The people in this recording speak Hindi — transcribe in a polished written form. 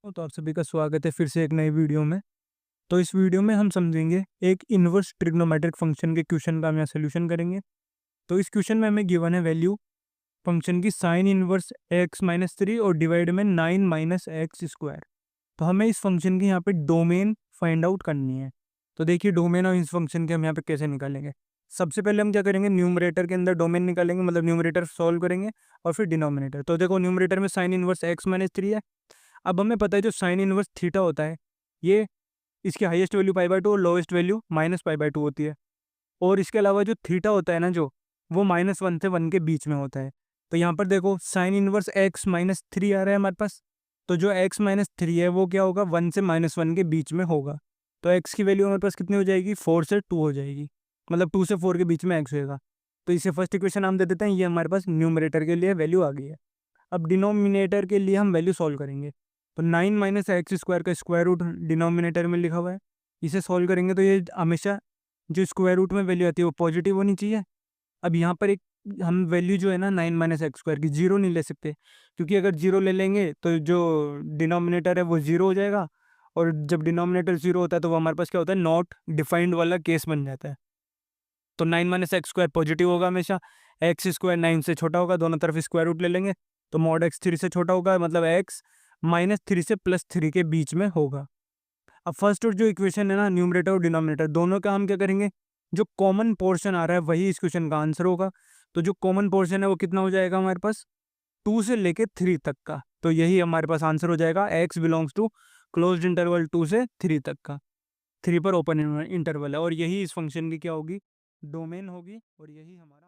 तो आप सभी का स्वागत है फिर से एक नई वीडियो में। तो इस वीडियो में हम समझेंगे एक इनवर्स ट्रिग्नोमेट्रिक फंक्शन के क्वेश्चन का हम यहाँ सोल्यूशन करेंगे। तो इस क्वेश्चन में हमें गिवन है वैल्यू फंक्शन की sign inverse x minus three और डिवाइड में 9 माइनस एक्स स्क्वायर। तो हमें इस फंक्शन की यहाँ पे डोमेन फाइंड आउट करनी है। तो देखिए डोमेन और इस फंक्शन के हम यहाँ पे कैसे निकालेंगे। सबसे पहले हम क्या करेंगे, न्यूमरेटर के अंदर डोमेन निकालेंगे, मतलब न्यूमरेटर सॉल्व करेंगे और फिर डिनोमिनेटर। तो देखो न्यूमरेटर में sign inverse x minus three है। अब हमें पता है जो साइन इनवर्स थीटा होता है ये इसकी highest value pi by two और lowest value minus pi by two होती है। और इसके अलावा जो थीटा होता है ना, जो वो माइनस वन से वन के बीच में होता है। तो यहाँ पर देखो sine inverse x minus three आ रहा है हमारे पास। तो जो एक्स माइनस थ्री है वो क्या होगा, वन से माइनस वन के बीच में होगा। तो एक्स की वैल्यू हमारे पास कितनी हो जाएगी, फोर से टू हो जाएगी, मतलब टू से फोर के बीच में एक्स होगा। तो इसे फर्स्ट इक्वेशन नाम दे देते हैं। ये हमारे पास न्यूमरेटर के लिए वैल्यू आ गई है। अब डिनोमिनेटर के लिए हम वैल्यू सॉल्व करेंगे। तो 9 माइनस एक्स स्क्वायर का स्क्वायर रूट डिनोमिनेटर में लिखा हुआ है। इसे सॉल्व करेंगे तो ये हमेशा जो स्क्वायर रूट में वैल्यू आती है वो पॉजिटिव होनी चाहिए। अब यहाँ पर एक हम वैल्यू जो है ना 9 माइनस एक्स स्क्वायर की जीरो नहीं ले सकते, क्योंकि अगर जीरो ले लेंगे तो जो डिनोमिनेटर है वो जीरो हो जाएगा। और जब डिनोमिनेटर जीरो होता है तो वो हमारे पास क्या होता है, नॉट डिफाइंड वाला केस बन जाता है। तो 9 माइनस एक्स स्क्वायर पॉजिटिव होगा हमेशा। एक्स स्क्वायर 9 से छोटा होगा, दोनों तरफ स्क्वायर रूट ले लेंगे। तो मॉड एक्स थ्री से छोटा होगा, मतलब एक्स माइनस थ्री से प्लस थ्री के बीच में होगा। अब फर्स्ट और जो इक्वेशन है ना, न्यूमरेटर और डिनोमिनेटर दोनों का हम क्या करेंगे, जो कॉमन पोर्शन आ रहा है वही इस क्वेश्चन का आंसर होगा। तो जो कॉमन पोर्शन है वो कितना हो जाएगा हमारे पास, टू से लेके थ्री तक का। तो यही हमारे पास आंसर हो जाएगा, X belongs to closed interval two से थ्री तक का। थ्री पर ओपन इंटरवल है और यही इस फंक्शन की क्या होगी, डोमेन होगी। और यही हमारा